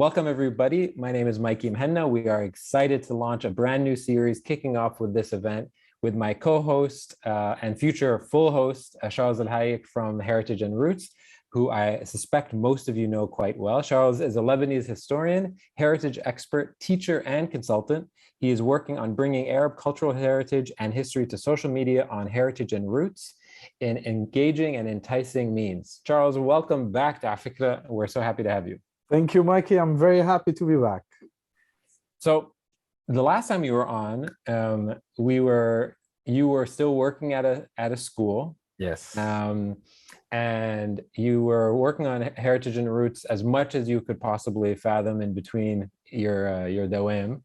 Welcome, everybody. My name is Mikey Muhanna. We are excited to launch a brand new series kicking off with this event with my co-host and future full host, Charles Al Hayek from Heritage and Roots, who I suspect most of you know quite well. Charles is a Lebanese historian, heritage expert, teacher, and consultant. He is working on bringing Arab cultural heritage and history to social media on Heritage and Roots in engaging and enticing means. Charles, welcome back to afikra. We're so happy to have you. Thank you, Mikey. I'm very happy to be back. So the last time you were on, you were still working at a school. Yes. And you were working on Heritage and Roots as much as you could possibly fathom in between your dawam.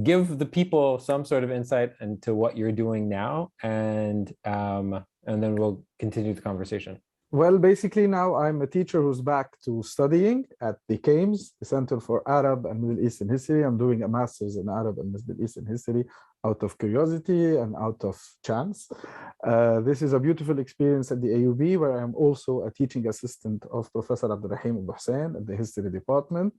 Give the people some sort of insight into what you're doing now, and then we'll continue the conversation. Well, basically now I'm a teacher who's back to studying at the CAMES, the Center for Arab and Middle Eastern History. I'm doing a master's in Arab and Middle Eastern History out of curiosity and out of chance. This is a beautiful experience at the AUB, where I'm also a teaching assistant of Professor Abdurrahim Abu Hussein at the History Department.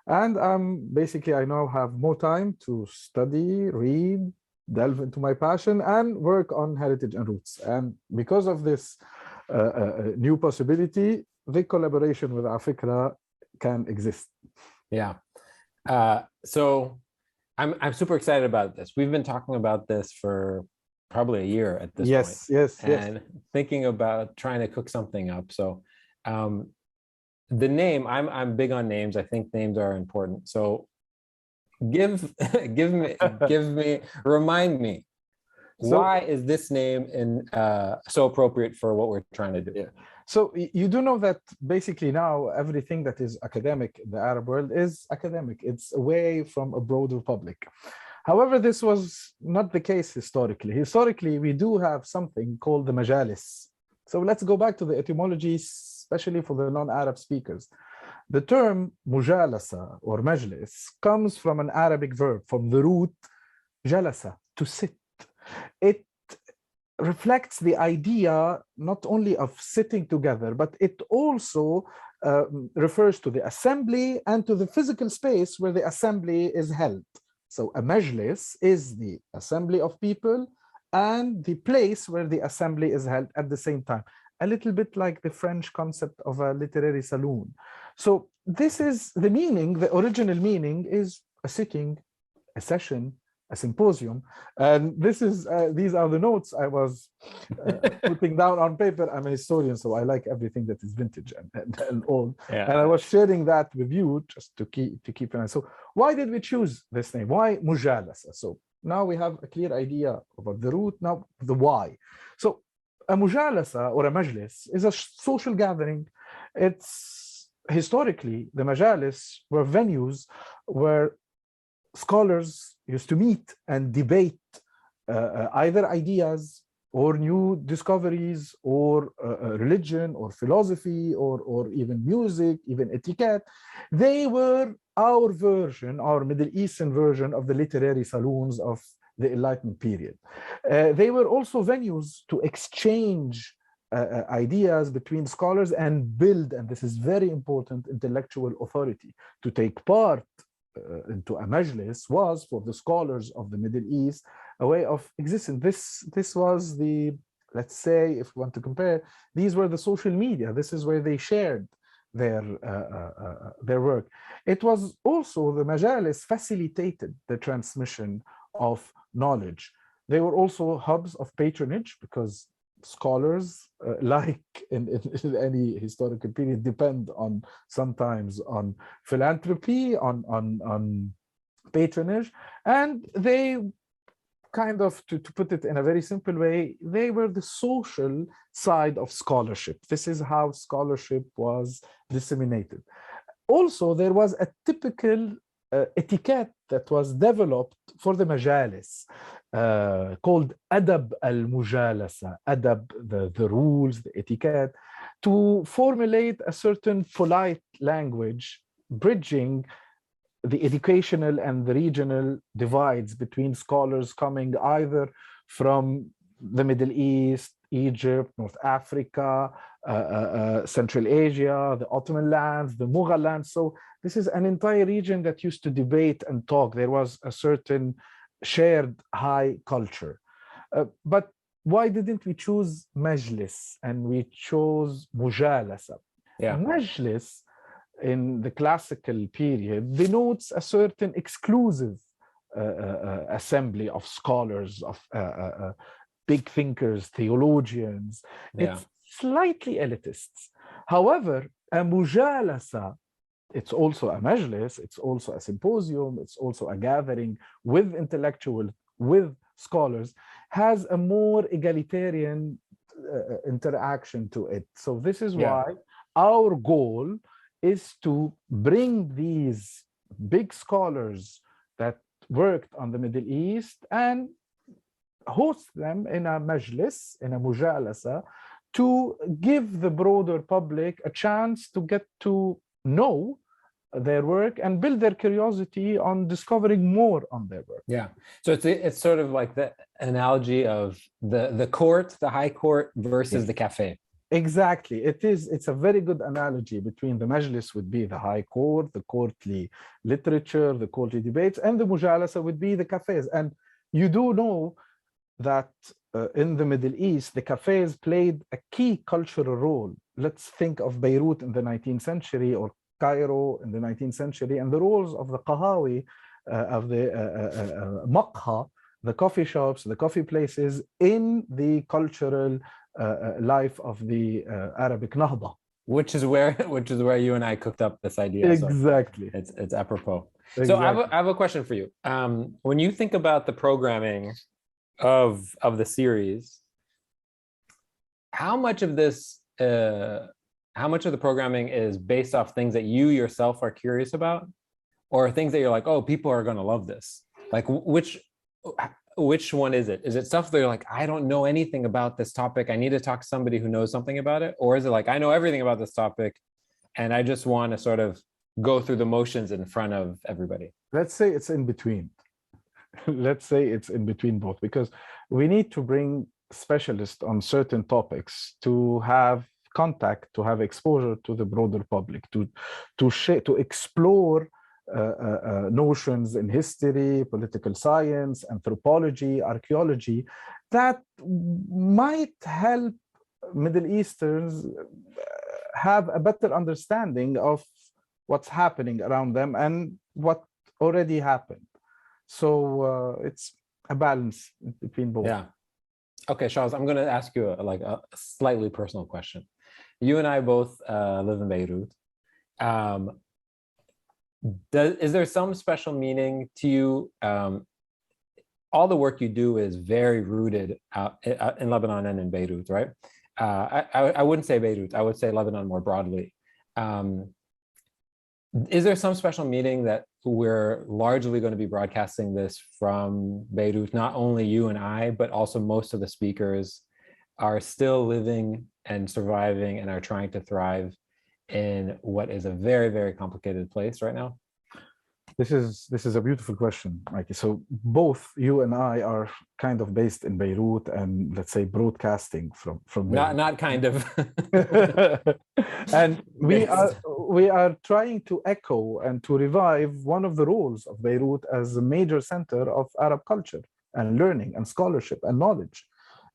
And basically I now have more time to study, read, delve into my passion, and work on Heritage and Roots. And because of this new possibility, the collaboration with afikra can exist. Yeah. So I'm super excited about this. We've been talking about this for probably a year at this point. Yes. Thinking about trying to cook something up. So the name, I'm big on names. I think names are important. So remind me. Why is this name so appropriate for what we're trying to do? Yeah. So you do know that basically now everything that is academic in the Arab world is academic. It's away from a broader public. However, this was not the case historically. Historically, we do have something called the majalis. So let's go back to the etymology, especially for the non-Arab speakers. The term mujalasa or majlis comes from an Arabic verb, from the root jalasa, to sit. It reflects the idea not only of sitting together, but it also refers to the assembly and to the physical space where the assembly is held. So a majlis is the assembly of people and the place where the assembly is held at the same time. A little bit like the French concept of a literary saloon. So this is the meaning, the original meaning is a sitting, a session, a symposium. And this is these are the notes I was putting down on paper. I'm a historian, so I like everything that is vintage and old. Yeah. And I was sharing that with you just to keep an eye. So why did we choose this name? Why Mujalasa? So now we have a clear idea about the root, now the why. So a Mujalasa or a majlis is a social gathering. It's historically, the majalis were venues where scholars used to meet and debate either ideas or new discoveries or religion or philosophy or even music, even etiquette. They were our version, our Middle Eastern version of the literary saloons of the Enlightenment period. They were also venues to exchange ideas between scholars and build, and this is very important, intellectual authority. To take part into a majlis was, for the scholars of the Middle East, a way of existing. This was the, let's say, if we want to compare, these were the social media. This is where they shared their work. It was also, the majalis facilitated the transmission of knowledge. They were also hubs of patronage, because scholars, like in any historical period, depend on sometimes on philanthropy, on patronage, and they kind of, to put it in a very simple way, they were the social side of scholarship. This is how scholarship was disseminated. Also, there was a typical etiquette that was developed for the majalis, called adab al-mujalasa, adab, the rules, the etiquette, to formulate a certain polite language, bridging the educational and the regional divides between scholars coming either from the Middle East, Egypt, North Africa, Central Asia, the Ottoman lands, the Mughal lands. So this is an entire region that used to debate and talk. There was a certain shared high culture. But why didn't we choose Majlis and we chose Mujalasa? Yeah. Majlis in the classical period denotes a certain exclusive assembly of scholars, of big thinkers, theologians. Yeah. It's slightly elitist. However, a Mujalasa, it's also a majlis, it's also a symposium, it's also a gathering with intellectuals, with scholars, has a more egalitarian interaction to it. So this is why our goal is to bring these big scholars that worked on the Middle East and host them in a majlis, in a mujalasa, to give the broader public a chance to get to know their work and build their curiosity on discovering more on their work. Yeah. So it's sort of like the analogy of the court, the high court versus the cafe. Exactly. It's a very good analogy between the majlis would be the high court, the courtly literature, the courtly debates, and the mujalasa would be the cafes. And you do know that in the Middle East, the cafes played a key cultural role. Let's think of Beirut in the 19th century or Cairo in the 19th century, and the roles of the qahawi, of the maqha, the coffee shops, the coffee places in the cultural life of the Arabic Nahda. Which is where you and I cooked up this idea. Exactly. So it's apropos. Exactly. So I have a question for you. When you think about the programming of the series, how much of the programming is based off things that you yourself are curious about, or things that you're like, oh, people are going to love this? Like, which one is it? Is it stuff that you're like, I don't know anything about this topic, I need to talk to somebody who knows something about it? Or is it like, I know everything about this topic and I just want to sort of go through the motions in front of everybody? Let's say it's in between. Let's say it's in between both, because we need to bring specialists on certain topics to have contact, to have exposure to the broader public, to explore notions in history, political science, anthropology, archaeology, that might help Middle Easterns have a better understanding of what's happening around them and what already happened. So it's a balance between both. Yeah. Okay, Charles, I'm going to ask you a slightly personal question. You and I both live in Beirut. Is there some special meaning to you? All the work you do is very rooted in Lebanon and in Beirut, right? I wouldn't say Beirut, I would say Lebanon more broadly. Is there some special meaning that we're largely going to be broadcasting this from Beirut? Not only you and I, but also most of the speakers are still living and surviving and are trying to thrive in what is a very, very complicated place right now? This is a beautiful question, Mikey. So both you and I are kind of based in Beirut and, let's say, broadcasting from Beirut. Not kind of. And we are trying to echo and to revive one of the roles of Beirut as a major center of Arab culture and learning and scholarship and knowledge.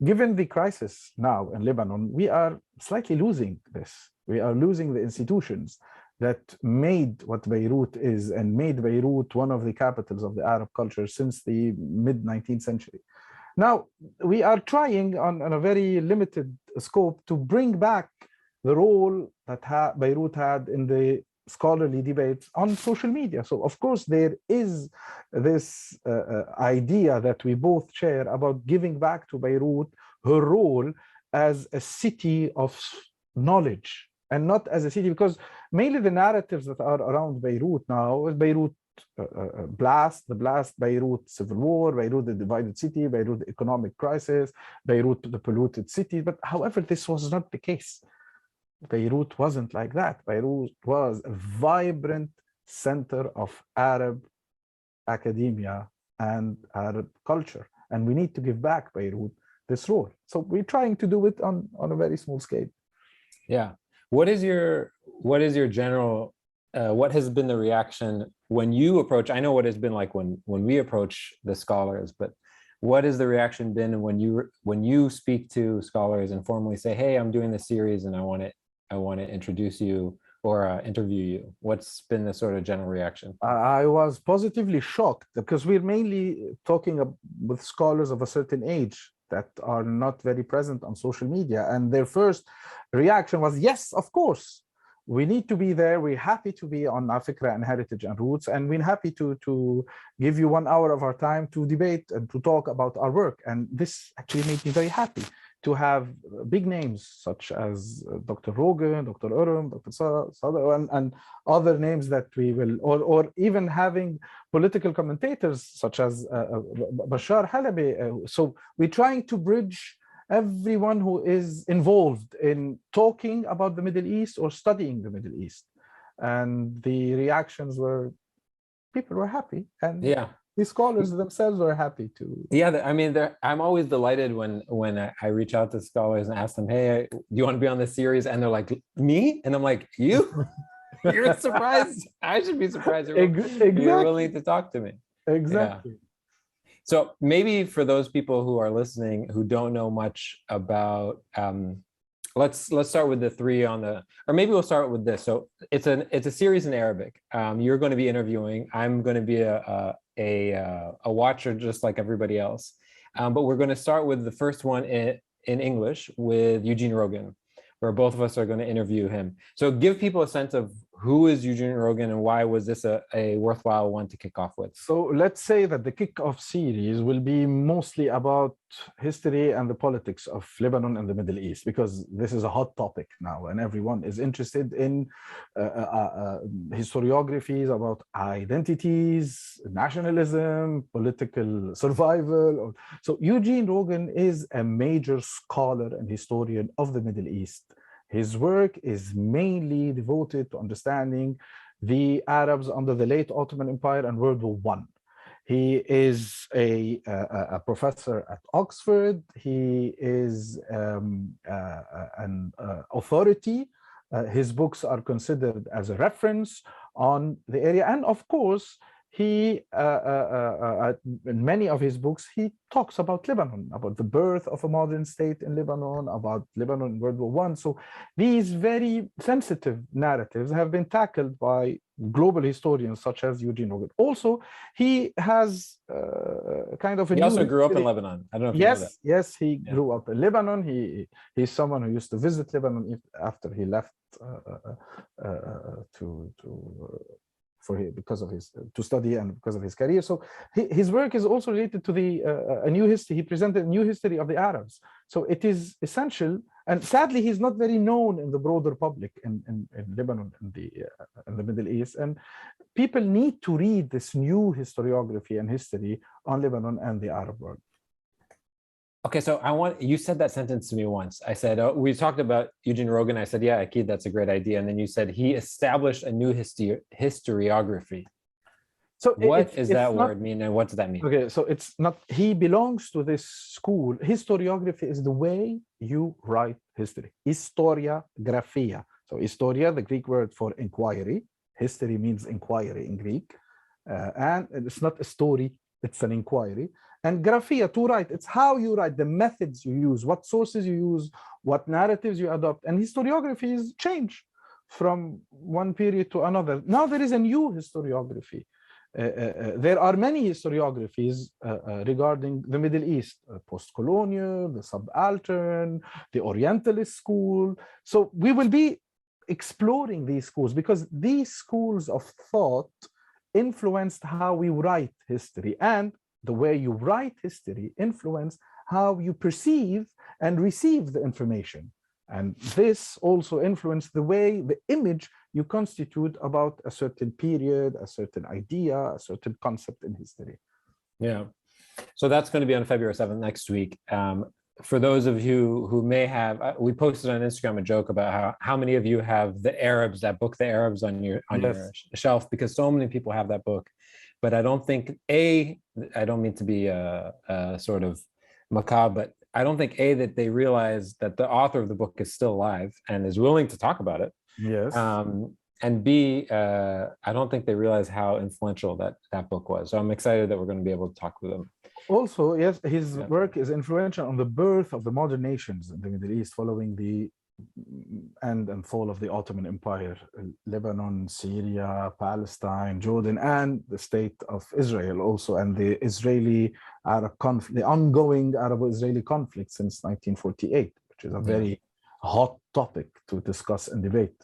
Given the crisis now in Lebanon, we are slightly losing this. We are losing the institutions that made what Beirut is and made Beirut one of the capitals of the Arab culture since the mid-19th century. Now, we are trying on a very limited scope to bring back the role that Beirut had in the scholarly debates on social media. So, of course, there is this idea that we both share about giving back to Beirut her role as a city of knowledge, and not as a city, because mainly the narratives that are around Beirut now is Beirut the blast, Beirut civil war, Beirut the divided city, Beirut the economic crisis, Beirut the polluted city. But however, this was not the case. Beirut wasn't like that. Beirut was a vibrant center of Arab academia and Arab culture. And we need to give back Beirut this role. So we're trying to do it on a very small scale. Yeah. What is your general, what has been the reaction when you approach, I know what it's been like when we approach the scholars, but what has the reaction been when you speak to scholars and formally say, hey, I'm doing this series and I want to introduce you or interview you? What's been the sort of general reaction? I was positively shocked because we're mainly talking with scholars of a certain age that are not very present on social media. And their first reaction was, yes, of course, we need to be there. We're happy to be on afikra and heritage and roots. And we're happy to give you 1 hour of our time to debate and to talk about our work. And this actually made me very happy to have big names such as Dr. Rogan, Dr. Urum, Dr. Sada, and other names that we will, or even having political commentators such as Bashar Halabi. So we're trying to bridge everyone who is involved in talking about the Middle East or studying the Middle East. And the reactions were, people were happy. And yeah, the scholars themselves were happy to. Yeah, I mean, I'm always delighted when I reach out to scholars and ask them, hey, do you want to be on this series? And they're like, me? And I'm like, you? You're surprised? I should be surprised you're willing to talk to me. Exactly. Yeah. So maybe for those people who are listening who don't know much about, let's start with the three on the, or maybe we'll start with this. So it's a series in Arabic. You're going to be interviewing. I'm going to be a watcher just like everybody else. But we're going to start with the first one in English with Eugene Rogan, where both of us are going to interview him. So give people a sense of who is Eugene Rogan and why was this a worthwhile one to kick off with? So let's say that the kickoff series will be mostly about history and the politics of Lebanon and the Middle East, because this is a hot topic now and everyone is interested in historiographies about identities, nationalism, political survival. So Eugene Rogan is a major scholar and historian of the Middle East. His work is mainly devoted to understanding the Arabs under the late Ottoman Empire and World War I. He is a professor at Oxford. He is an authority. His books are considered as a reference on the area. And of course, he, in many of his books, he talks about Lebanon, about the birth of a modern state in Lebanon, about Lebanon in World War I. So these very sensitive narratives have been tackled by global historians such as Eugene Rogan. Also, he has kind of a He also grew up in Lebanon. I don't know if you know that. Yes, he grew up in Lebanon. He's someone who used to visit Lebanon after he left to study and because of his career. So his work is also related to a new history. He presented a new history of the Arabs. So it is essential, and sadly he's not very known in the broader public in Lebanon and in the Middle East. And people need to read this new historiography and history on Lebanon and the Arab world. Okay, so you said that sentence to me once. I said, we talked about Eugene Rogan. I said, yeah, Akid, that's a great idea. And then you said he established a new historiography. So what does that word mean and what does that mean? Okay, so it's not, he belongs to this school. Historiography is the way you write history. Historiographia. So historia, the Greek word for inquiry. History means inquiry in Greek. And it's not a story, it's an inquiry. And graphia, to write, it's how you write, the methods you use, what sources you use, what narratives you adopt. And historiographies change from one period to another. Now there is a new historiography. There are many historiographies regarding the Middle East, post-colonial, the subaltern, the Orientalist school. So we will be exploring these schools because these schools of thought influenced how we write history, and the way you write history influence how you perceive and receive the information. And this also influenced the way, the image you constitute about a certain period, a certain idea, a certain concept in history. Yeah. So that's going to be on February 7th next week. For those of you who may have, we posted on Instagram a joke about how many of you have that book, The Arabs, on your shelf, because so many people have that book. But I don't think, I don't mean to be sort of macabre, but I don't think that they realize that the author of the book is still alive and is willing to talk about it. Yes. And B, I don't think they realize how influential that book was. So I'm excited that we're going to be able to talk to them. Also, yes, his work is influential on the birth of the modern nations in the Middle East following the end and fall of the Ottoman Empire, Lebanon, Syria, Palestine, Jordan, and the state of Israel also, and the Israeli-Arab conflict, the ongoing Arabo-Israeli conflict since 1948, which is a very hot topic to discuss and debate.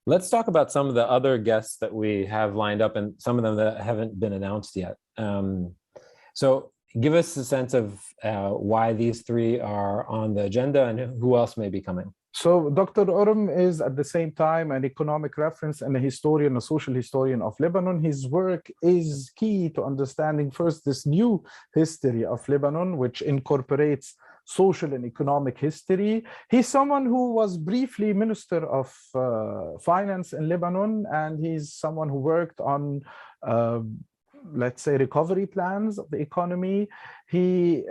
Let's talk about some of the other guests that we have lined up and some of them that haven't been announced yet. So give us a sense of why these three are on the agenda and who else may be coming. So Dr. Urum is at the same time an economic reference and a historian, a social historian of Lebanon. His work is key to understanding first this new history of Lebanon, which incorporates social and economic history. He's someone who was briefly Minister of Finance in Lebanon, and he's someone who worked on let's say, recovery plans of the economy. He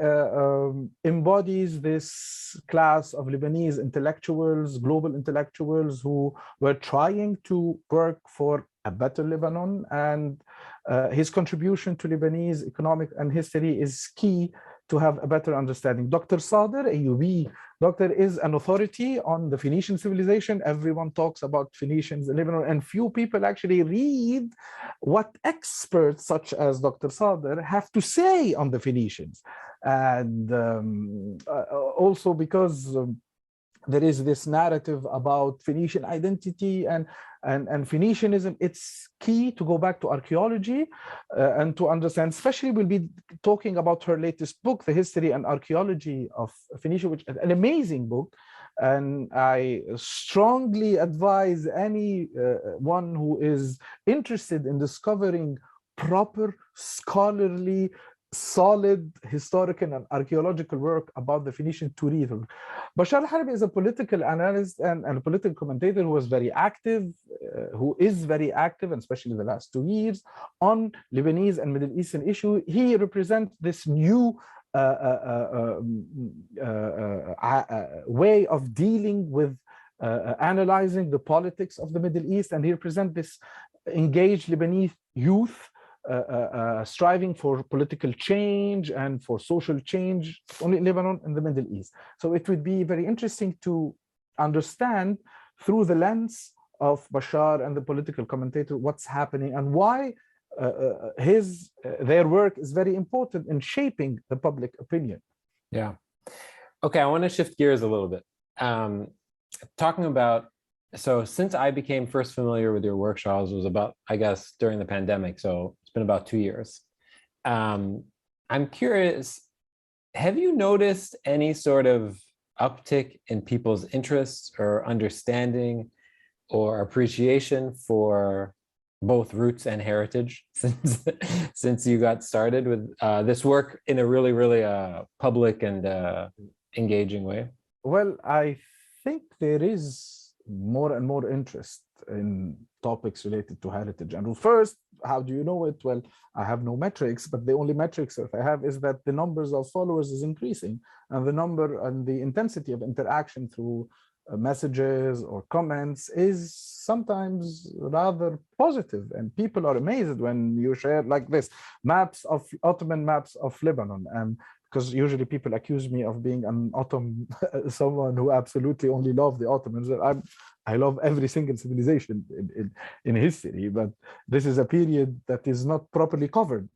embodies this class of Lebanese intellectuals, global intellectuals who were trying to work for a better Lebanon. And his contribution to Lebanese economic and history is key to have a better understanding. Dr. Sader Ayyubi, doctor, is an authority on the Phoenician civilization. Everyone talks about Phoenicians in Lebanon, and few people actually read what experts such as Dr. Sader have to say on the Phoenicians. And also because there is this narrative about Phoenician identity and Phoenicianism, it's key to go back to archaeology and to understand, especially we'll be talking about her latest book, The History and Archaeology of Phoenicia, which is an amazing book. And I strongly advise anyone who is interested in discovering proper scholarly solid historical and archaeological work about the Phoenician to read. Bashar al-Harbi is a political analyst and a political commentator who was very active, who is very active, and especially in the last 2 years, on Lebanese and Middle Eastern issue. He represents this new way of dealing with analyzing the politics of the Middle East, and he represents this engaged Lebanese youth striving for political change and for social change only in Lebanon and the Middle East. So it would be very interesting to understand through the lens of Bashar and the political commentator what's happening and why their work is very important in shaping the public opinion. Yeah. Okay, I want to shift gears a little bit. Talking about, so since I became first familiar with your work, Charles, was about, I guess, during the pandemic. So it's been about 2 years. I'm curious, have you noticed any sort of uptick in people's interests or understanding or appreciation for both roots and heritage since you got started with this work in a really, really public and engaging way? Well, I think there is more and more interest in topics related to heritage. And first, how do you know it? Well, I have no metrics, but the only metrics that I have is that the numbers of followers is increasing, and the number and the intensity of interaction through messages or comments is sometimes rather positive, and people are amazed when you share like this maps of Ottoman maps of Lebanon. And because usually people accuse me of being an Ottoman, someone who absolutely only love the Ottomans. I love every single civilization in history, but this is a period that is not properly covered,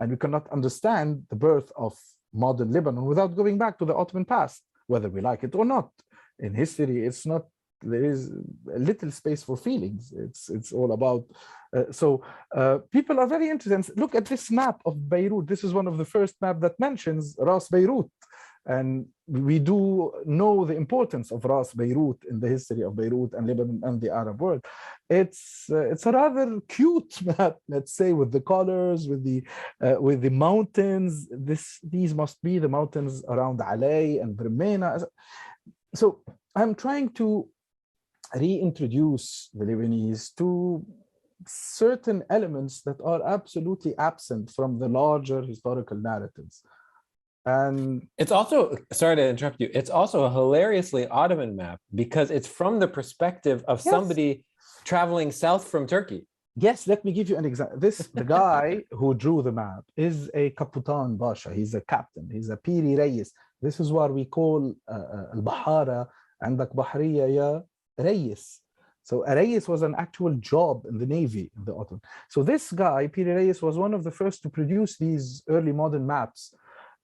and we cannot understand the birth of modern Lebanon without going back to the Ottoman past, whether we like it or not. In history, it's not, there is a little space for feelings. It's all about, people are very interested. Look at this map of Beirut. This is one of the first maps that mentions Ras Beirut. And we do know the importance of Ras Beirut in the history of Beirut and Lebanon and the Arab world. It's a rather cute map, let's say, with the colors, with the mountains. These must be the mountains around Alay and Bremena. So I'm trying to reintroduce the Lebanese to certain elements that are absolutely absent from the larger historical narratives. And It's also, sorry to interrupt you, it's also a hilariously Ottoman map because it's from the perspective of yes, somebody traveling south from Turkey. yes, let me give you an example. The guy who drew the map is a Kapitan Basha. He's a captain. He's a Piri Reis. This is what we call al-Bahara. عندك بحرية يا ريس. So a Reis was an actual job in the Navy in the Ottoman. So this guy, Piri Reis, was one of the first to produce these early modern maps.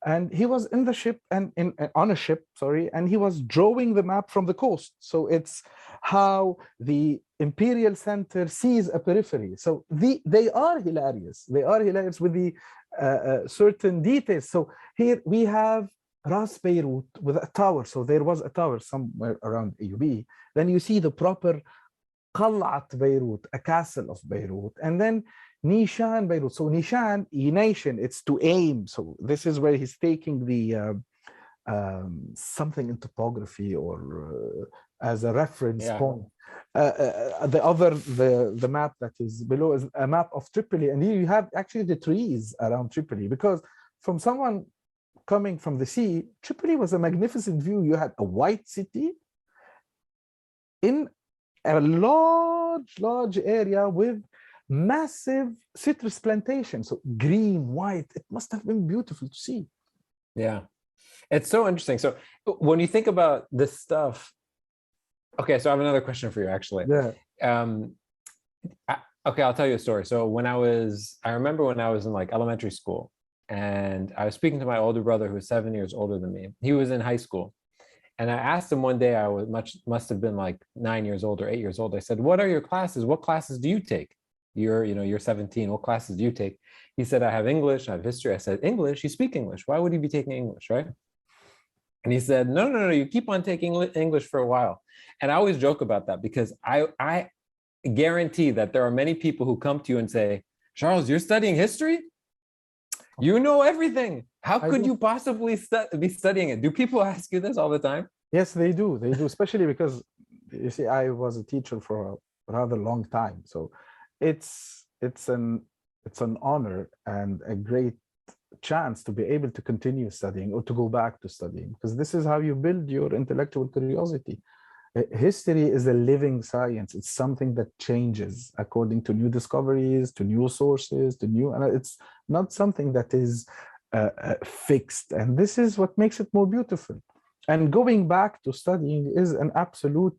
And he was in the ship and on a ship, sorry, and he was drawing the map from the coast. So it's how the imperial center sees a periphery. So they are hilarious. They are hilarious with the certain details. So here we have Ras Beirut with a tower. So there was a tower somewhere around AUB. Then you see the proper Qal'at Beirut, a castle of Beirut. And then Nishan Beirut. So Nishan, nation, it's to aim. So this is where he's taking the something in topography or as a reference point. The map that is below is a map of Tripoli, and here you have actually the trees around Tripoli, because from someone coming from the sea, Tripoli was a magnificent view. You had a white city in a large area with massive citrus plantation. So green, white, it must have been beautiful to see. Yeah, it's so interesting. So when you think about this stuff, okay, so I have another question for you, actually. Yeah. Okay, I'll tell you a story. So I remember when I was in like elementary school, and I was speaking to my older brother who was 7 years older than me. He was in high school. And I asked him one day, must have been like 9 years old or 8 years old. I said, "What are your classes? What classes do you take? You're 17. What classes do you take?" He said, "I have English, I have history." I said, "English? You speak English. Why would you be taking English, right?" And he said, no, you keep on taking English for a while. And I always joke about that because I guarantee that there are many people who come to you and say, "Charles, you're studying history? You know everything. How could you possibly be studying it?" Do people ask you this all the time? Yes, they do. They do, especially because you see, I was a teacher for a rather long time. So it's an honor and a great chance to be able to continue studying or to go back to studying, because this is how you build your intellectual curiosity. History is a living science. It's something that changes according to new discoveries, to new sources, to new, and it's not something that is fixed. And this is what makes it more beautiful. And going back to studying is an absolute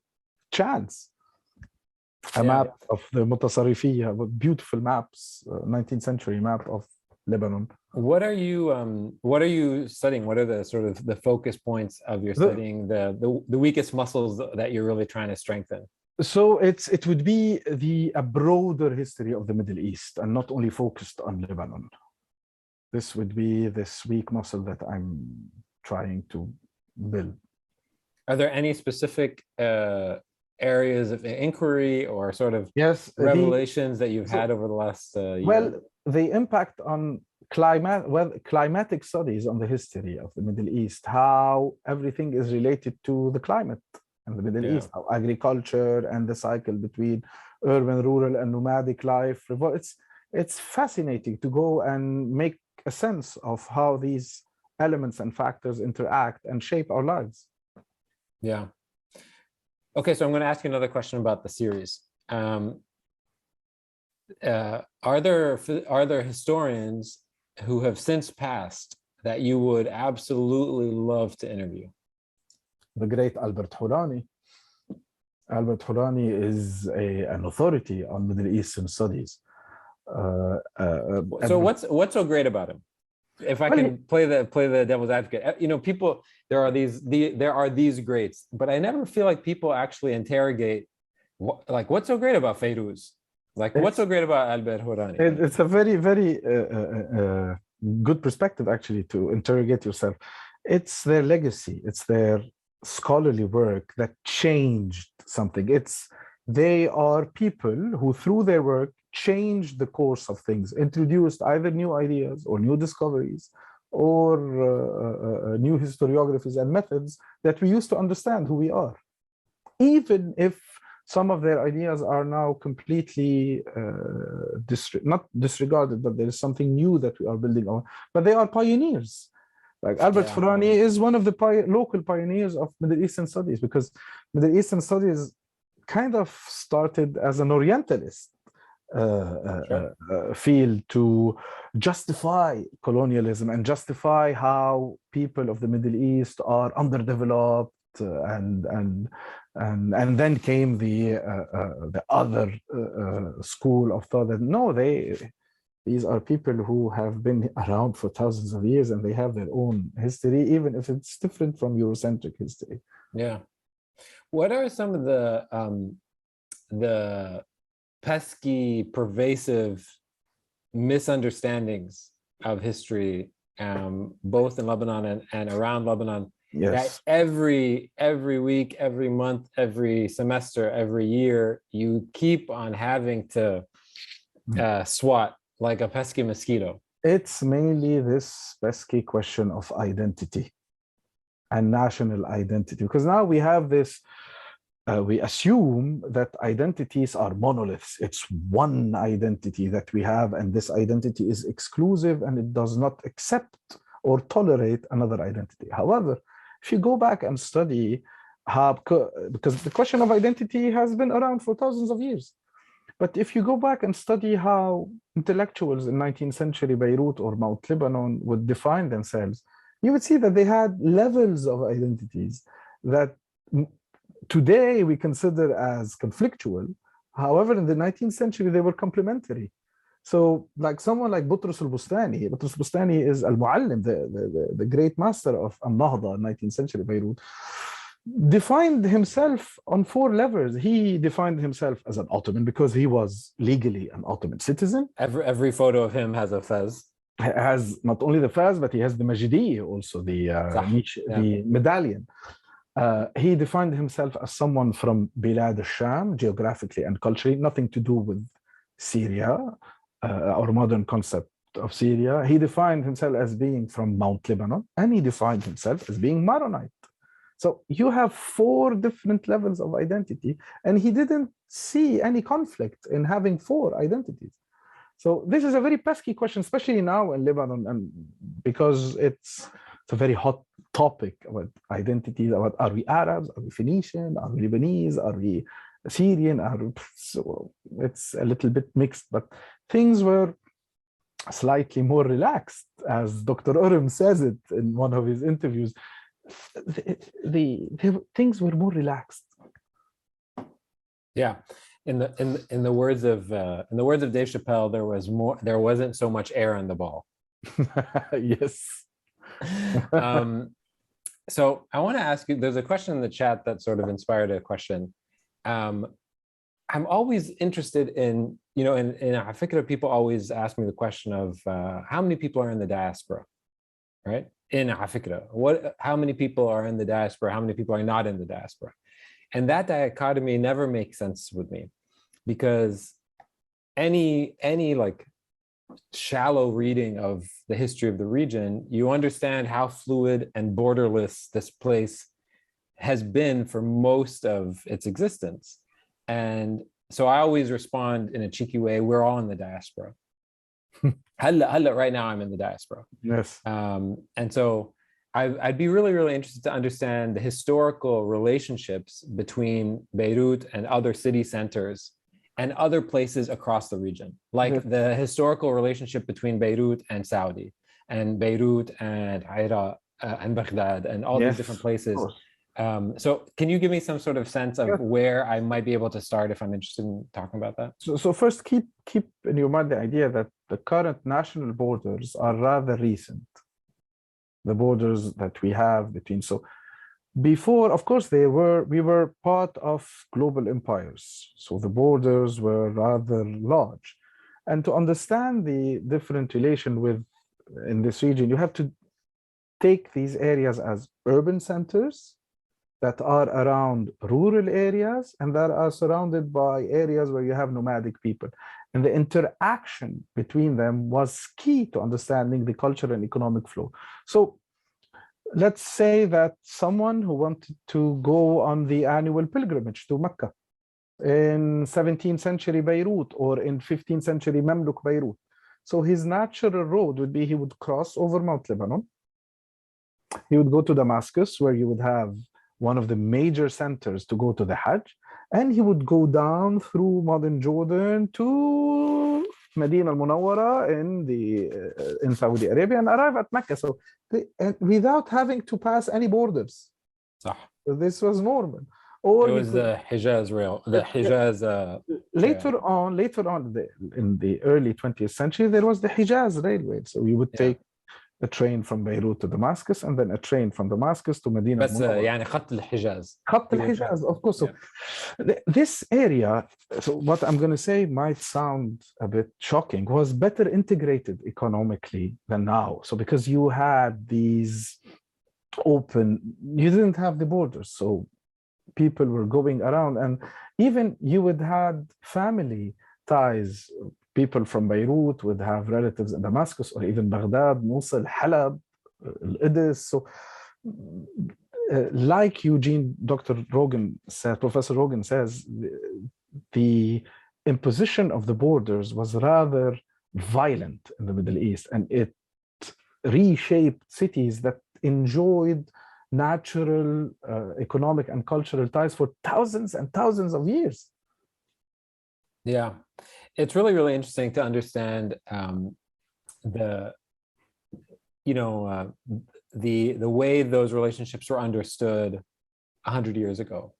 chance. A map of the Mutasarrifiyya, beautiful maps, 19th century map of Lebanon. What are you studying? What are the sort of the focus points of your studying, the weakest muscles that you're really trying to strengthen? So it would be a broader history of the Middle East and not only focused on Lebanon. This would be this weak muscle that I'm trying to build. Are there any specific areas of inquiry or sort of revelations that you've had over the last year? Well, the impact on climatic studies on the history of the Middle East, how everything is related to the climate in the Middle East, how agriculture and the cycle between urban, rural, and nomadic life. It's fascinating to go and make a sense of how these elements and factors interact and shape our lives. Yeah. Okay, so I'm going to ask you another question about the series. Are there historians who have since passed that you would absolutely love to interview? The great Albert Hourani. Albert Hourani is an authority on Middle Eastern studies. So what's so great about him? If I can play the devil's advocate, you know, people, there are these greats, but I never feel like people actually interrogate, like, what's so great about Fairuz? Like, what's so great about Albert Hourani? It's a very, very good perspective, actually, to interrogate yourself. It's their legacy. It's their scholarly work that changed something. They are people who, through their work, changed the course of things, introduced either new ideas or new discoveries or new historiographies and methods that we use to understand who we are. Even if some of their ideas are now completely not disregarded, but there is something new that we are building on. But they are pioneers. Like Albert Yeah. Farani is one of the local pioneers of Middle Eastern studies, because Middle Eastern studies kind of started as an Orientalist field to justify colonialism and justify how people of the Middle East are underdeveloped, and then came the other school of thought that no, these are people who have been around for thousands of years and they have their own history, even if it's different from Eurocentric history. Yeah. What are some of the pesky, pervasive misunderstandings of history, both in Lebanon and around Lebanon, that every week, every month, every semester, every year, you keep on having to swat like a pesky mosquito? It's mainly this pesky question of identity and national identity, because now we have this, we assume that identities are monoliths. It's one identity that we have, and this identity is exclusive and it does not accept or tolerate another identity. However, if you go back and study how, because the question of identity has been around for thousands of years, but if you go back and study how intellectuals in 19th century Beirut or Mount Lebanon would define themselves, you would see that they had levels of identities that today we consider as conflictual. However, in the 19th century, they were complementary. So like someone like Boutros al-Bustani is al-Muallim, the great master of al-Nahda in 19th century Beirut, defined himself on 4 levels. He defined himself as an Ottoman because he was legally an Ottoman citizen. Every photo of him has a fez. Has not only the fez, but he has the Majidi also, the medallion. He defined himself as someone from Bilad al-Sham, geographically and culturally, nothing to do with Syria, or modern concept of Syria. He defined himself as being from Mount Lebanon, and he defined himself as being Maronite. So you have 4 different levels of identity, and he didn't see any conflict in having 4 identities. So this is a very pesky question, especially now in Lebanon, and because it's a very hot topic about identities, about are we Arabs, are we Phoenician, are we Lebanese, are we Syrian, so it's a little bit mixed, but things were slightly more relaxed, as Dr. Urim says it in one of his interviews. Things were more relaxed. Yeah, in the words of Dave Chappelle, there wasn't so much air on the ball. Yes. So I want to ask you, there's a question in the chat that sort of inspired a question. I'm always interested in, in afikra, people always ask me the question of how many people are in the diaspora, right? In afikra, how many people are in the diaspora? How many people are not in the diaspora? And that dichotomy never makes sense with me, because any like shallow reading of the history of the region, you understand how fluid and borderless this place has been for most of its existence. And so I always respond in a cheeky way, we're all in the diaspora. Right now I'm in the diaspora. Yes. And so I'd be really, really interested to understand the historical relationships between Beirut and other city centers and other places across the region, like the historical relationship between Beirut and Saudi, and Beirut and Hira and Baghdad, and all these different places. So can you give me some sort of sense of where I might be able to start if I'm interested in talking about that? So first, keep in your mind the idea that the current national borders are rather recent. The borders that we have between, so before, of course, we were part of global empires. So the borders were rather large. And to understand the different relation in this region, you have to take these areas as urban centers that are around rural areas and that are surrounded by areas where you have nomadic people. And the interaction between them was key to understanding the cultural and economic flow. So let's say that someone who wanted to go on the annual pilgrimage to Mecca in 17th century Beirut or in 15th century Mamluk Beirut. So his natural road would be he would cross over Mount Lebanon, He would go to Damascus, where you would have one of the major centers to go to the Hajj, and he would go down through modern Jordan to Medina al-Munawwara in Saudi Arabia and arrive at Mecca. So without having to pass any borders. صح. So this was normal. Or it was the Hejaz later on, in the early 20th century, there was the Hejaz railway. So you would take a train from Beirut to Damascus, and then a train from Damascus to Medina. بس يعني خط الحجاز. خط الحجاز, of course. So this area, so what I'm going to say might sound a bit shocking, was better integrated economically than now. So because you had these open, you didn't have the borders, so people were going around, and even you would have family ties. People from Beirut would have relatives in Damascus or even Baghdad, Mosul, Halab, Idis. So like Dr. Rogan said, Professor Rogan says, the imposition of the borders was rather violent in the Middle East, and it reshaped cities that enjoyed natural economic and cultural ties for thousands and thousands of years. Yeah, it's really, really interesting to understand the way those relationships were understood 100 years ago.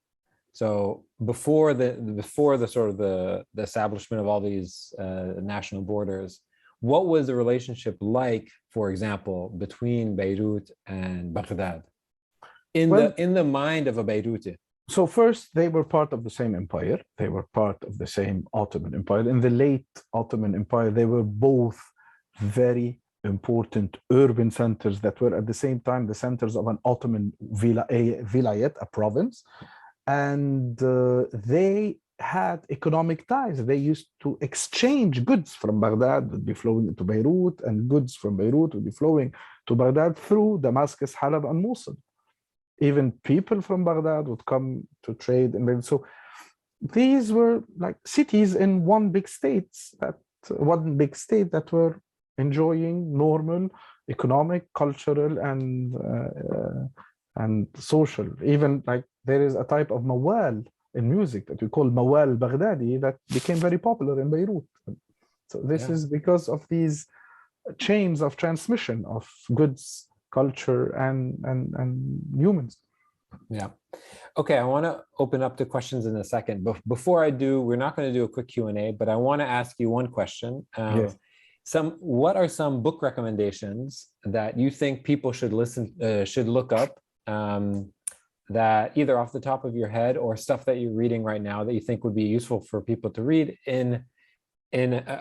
So before the sort of the establishment of all these national borders, what was the relationship like, for example, between Beirut and Baghdad in the mind of a Beiruti? So first, they were part of the same empire. They were part of the same Ottoman Empire. In the late Ottoman Empire, they were both very important urban centers that were at the same time the centers of an Ottoman vilayet, a province. And they had economic ties. They used to exchange goods from Baghdad would be flowing into Beirut, and goods from Beirut would be flowing to Baghdad through Damascus, Halab, and Mosul. Even people from Baghdad would come to trade in Beirut. So these were like cities in one big state that were enjoying normal economic, cultural, and social. Even like there is a type of mawal in music that we call mawal Baghdadi that became very popular in Beirut. So this is because of these chains of transmission of goods, culture, and humans. Yeah. Okay, I want to open up to questions in a second. But before I do, we're not going to do a quick Q&A, but I want to ask you one question. What are some book recommendations that you think people should look up, that either off the top of your head or stuff that you're reading right now that you think would be useful for people to read in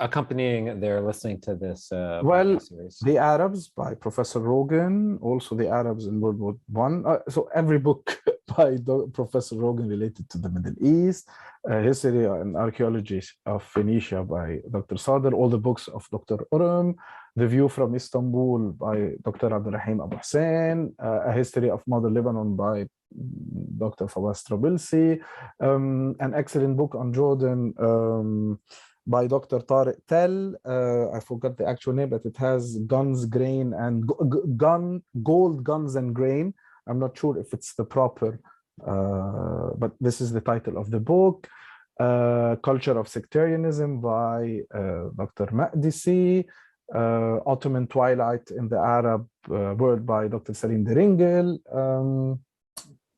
accompanying their listening to this series? The Arabs by Professor Rogan, also the Arabs in World War I. So every book by Professor Rogan related to the Middle East, History and Archaeology of Phoenicia by Dr. Sadr, all the books of Dr. Urum, The View from Istanbul by Dr. Abdurrahim Abu Hussein, A History of Modern Lebanon by Dr. Fawaz Trabilsi, an excellent book on Jordan by Dr. Tariq Tell. I forgot the actual name, but it has Guns, Grain, and Gold, Guns, and Grain. I'm not sure if it's the proper, but this is the title of the book. Culture of Sectarianism by Dr. Maqdisi. Ottoman Twilight in the Arab World by Dr. Salim Deringel.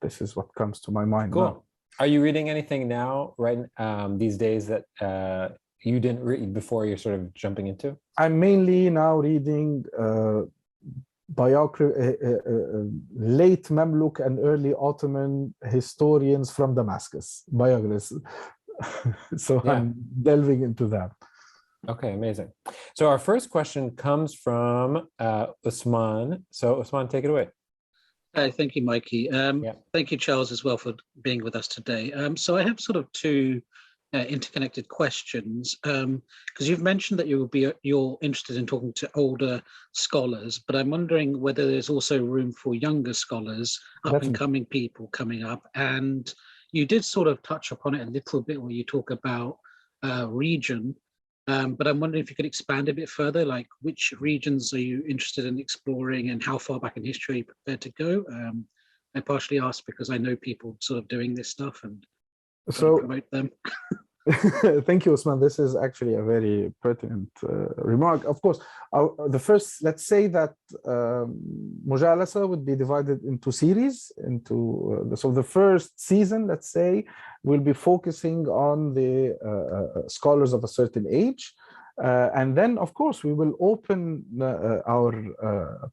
This is what comes to my mind. Cool. Now. Are you reading anything now, right, these days that you didn't read before you're sort of jumping into? I'm mainly now reading late Mamluk and early Ottoman historians from Damascus, biographies. So I'm delving into that. Okay, amazing. So our first question comes from Usman. So Usman, take it away. Thank you, Mikey. Thank you, Charles, as well, for being with us today. So I have sort of two interconnected questions, because you've mentioned that you're interested in talking to older scholars, but I'm wondering whether there's also room for younger scholars, up-and-coming people coming up. And you did sort of touch upon it a little bit when you talk about region. But I'm wondering if you could expand a bit further, like which regions are you interested in exploring and how far back in history are you prepared to go? I partially ask because I know people sort of doing this stuff and so promote them. Thank you, Osman. This is actually a very pertinent remark. Of course, the first, let's say that Mujalasa would be divided into series. So the first season, let's say, will be focusing on the scholars of a certain age. And then, of course, we will open our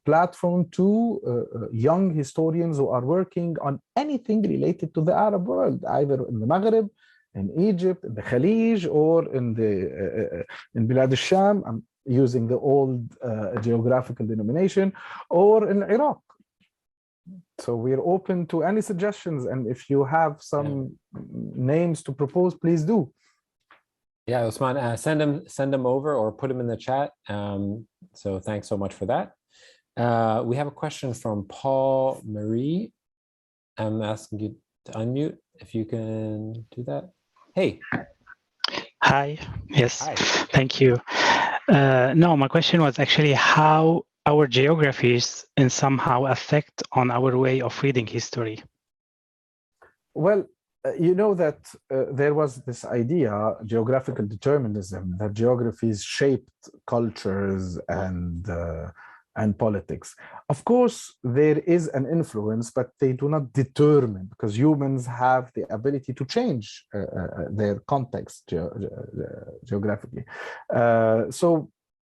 platform to young historians who are working on anything related to the Arab world, either in the Maghreb, in Egypt, in the Khalij, or in Bilad al-Sham. I'm using the old geographical denomination, or in Iraq. So we're open to any suggestions, and if you have some names to propose, please do. Yeah, Osman, send them over or put them in the chat. So thanks so much for that. We have a question from Paul Marie. I'm asking you to unmute if you can do that. Hey. Hi. Yes. Hi. Thank you. No, my question was actually how our geographies and somehow affect on our way of reading history. Well, you know that there was this idea, geographical determinism, that geographies shaped cultures and politics. Of course, there is an influence, but they do not determine, because humans have the ability to change their context geographically. So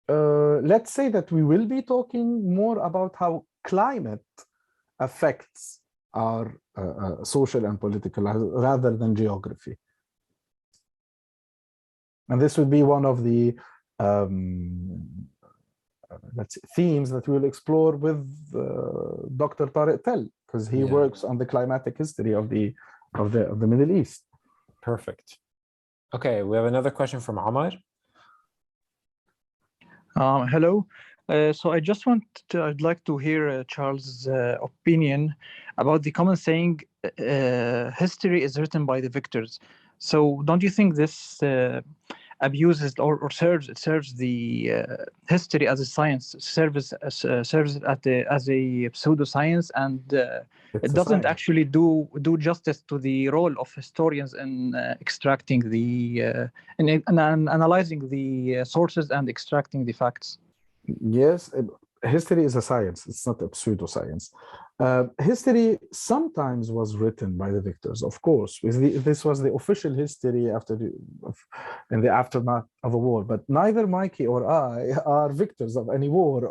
let's say that we will be talking more about how climate affects our social and political rather than geography. And this would be one of the let's say, themes that we'll explore with Dr. Tariq Tell, because he works on the climatic history of the Middle East. Perfect. Okay, we have another question from Omar. Hello. So I'd like to hear Charles' opinion about the common saying, history is written by the victors. So don't you think this abuses or serves the history as a science, serves it as a pseudoscience, and it doesn't actually do justice to the role of historians in extracting the in analyzing the sources and extracting the facts? Yes, history is a science. It's not a pseudoscience. History sometimes was written by the victors, of course. This was the official history in the aftermath of a war. But neither Mikey or I are victors of any war,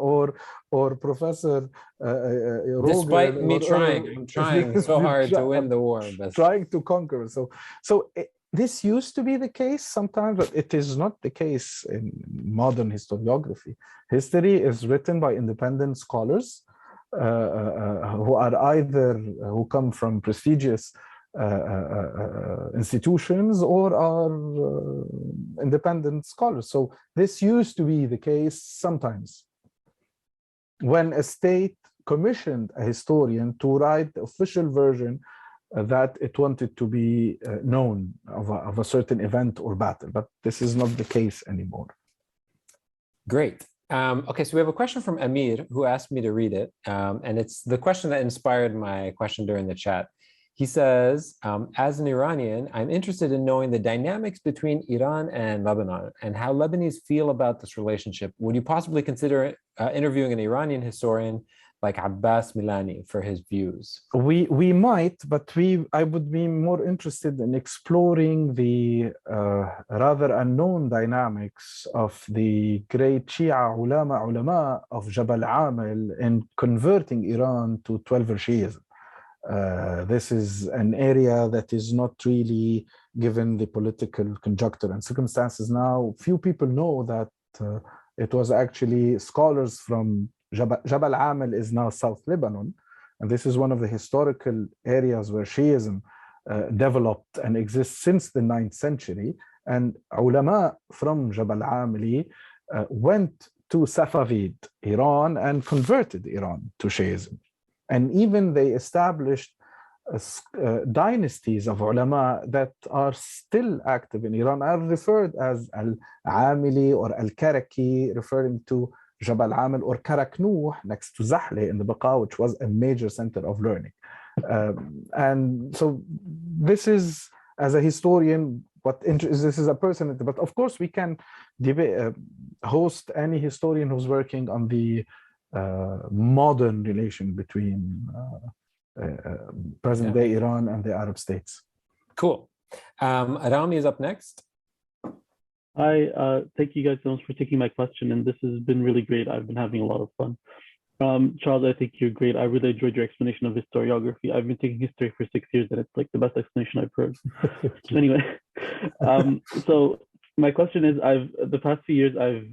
or Professor Rogan. Despite me I'm trying so hard to win the war. But trying to conquer. So this used to be the case sometimes, but it is not the case in modern historiography. History is written by independent scholars who come from prestigious institutions or are independent scholars. So this used to be the case sometimes when a state commissioned a historian to write the official version that it wanted to be known of a certain event or battle, but this is not the case anymore. Great. Okay, so we have a question from Amir who asked me to read it, and it's the question that inspired my question during the chat. He says, as an Iranian, I'm interested in knowing the dynamics between Iran and Lebanon and how Lebanese feel about this relationship. Would you possibly consider interviewing an Iranian historian like Abbas Milani for his views? We might, but I would be more interested in exploring the rather unknown dynamics of the great Shia ulama of Jabal Amil in converting Iran to 12er Shiism. This is an area that is not really, given the political conjuncture and circumstances now, few people know that it was actually scholars from Jabal Amil is now South Lebanon, and this is one of the historical areas where Shiism developed and exists since the 9th century. And ulama from Jabal Amili went to Safavid Iran and converted Iran to Shiism. And even they established dynasties of ulama that are still active in Iran are referred as Al-Amili or Al-Karaki, referring to Jabal Amil or Karaknuh next to Zahle in the Baqa, which was a major center of learning. And so this is, as a historian, this is a person, but of course we can host any historian who's working on the modern relation between present-day Iran and the Arab states. Cool. Rami is up next. Hi, thank you guys so much for taking my question, and this has been really great. I've been having a lot of fun. Charles, I think you're great. I really enjoyed your explanation of historiography. I've been taking history for 6 years, and it's like the best explanation I've heard. Anyway, so my question is, the past few years, I've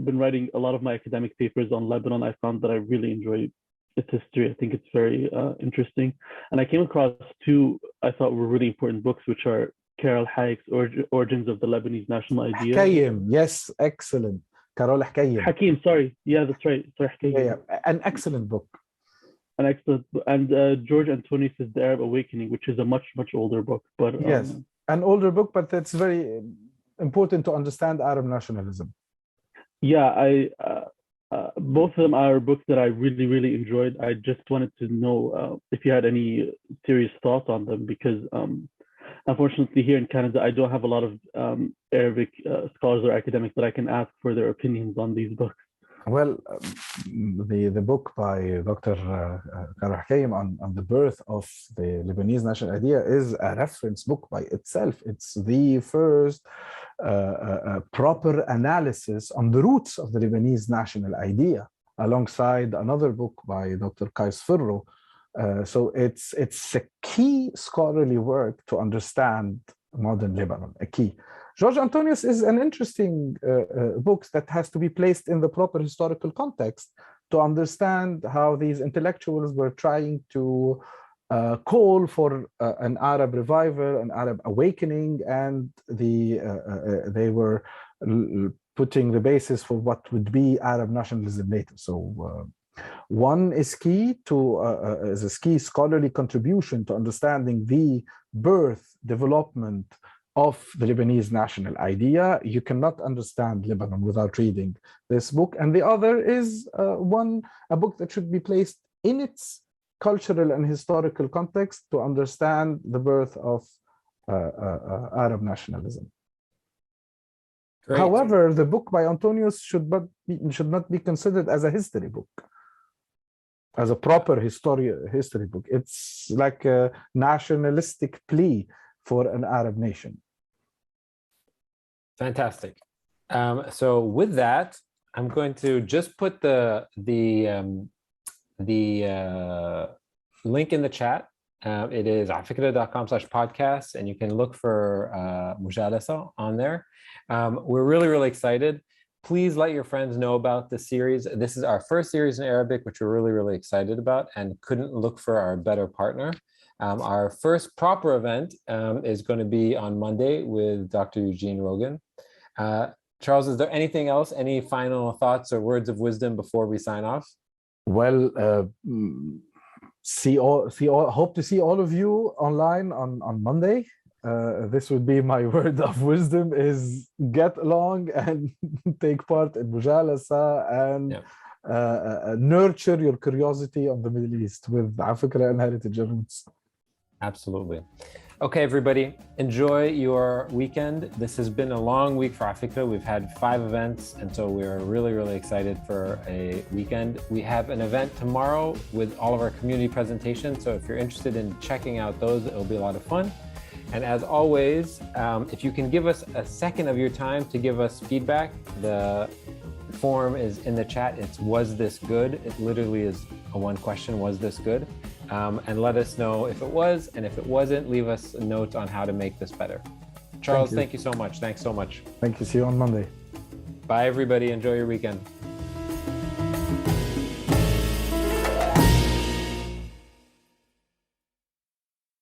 been writing a lot of my academic papers on Lebanon. I found that I really enjoy its history. I think it's very interesting. And I came across two I thought were really important books, which are Charles Al Hayek's Origins of the Lebanese National Idea. Hakayim, yes, excellent. Carol Hakayim. Hakim, sorry. Yeah, that's right. Sorry, yeah, an excellent book. An excellent book. And George Antonius's The Arab Awakening, which is a much, much older book. But yes, an older book, but it's very important to understand Arab nationalism. Yeah, both of them are books that I really, really enjoyed. I just wanted to know if you had any serious thoughts on them, because unfortunately here in Canada, I don't have a lot of Arabic scholars or academics that I can ask for their opinions on these books. Well, the book by Dr. Carol Hakayim on the birth of the Lebanese national idea is a reference book by itself. It's the first proper analysis on the roots of the Lebanese national idea, alongside another book by Dr. Qais Firro. So it's a key scholarly work to understand modern Lebanon, a key. George Antonius is an interesting book that has to be placed in the proper historical context to understand how these intellectuals were trying to call for an Arab revival, an Arab awakening, and they were putting the basis for what would be Arab nationalism later. So one is key to is a key scholarly contribution to understanding the birth, development of the Lebanese national idea. You cannot understand Lebanon without reading this book. And the other is a book that should be placed in its cultural and historical context to understand the birth of Arab nationalism. Great. However, the book by Antonius should not be considered as a history book, as a proper history book. It's like a nationalistic plea for an Arab nation. Fantastic. So with that, I'm going to just put the link in the chat. It is afikra.com/podcast, and you can look for Mujalasa on there. We're really, really excited. Please let your friends know about this series. This is our first series in Arabic, which we're really, really excited about, and couldn't look for our better partner. Our first proper event is going to be on Monday with Dr. Eugene Rogan. Charles, is there anything else, any final thoughts or words of wisdom before we sign off? Well, hope to see all of you online on Monday. This would be my word of wisdom: is get along and take part in Mujalasa and nurture your curiosity on the Middle East with afikra and heritage and roots. Absolutely. Okay, everybody, enjoy your weekend. This has been a long week for Afikra. We've had 5 events, and so we're really, really excited for a weekend. We have an event tomorrow with all of our community presentations, so if you're interested in checking out those, it'll be a lot of fun. And as always, if you can give us a second of your time to give us feedback, the form is in the chat. It's "Was this good?" It literally is a one question: "Was this good?" And let us know if it was, and if it wasn't, leave us a note on how to make this better. Charles, thank you so much. Thanks so much. Thank you. See you on Monday. Bye, everybody. Enjoy your weekend.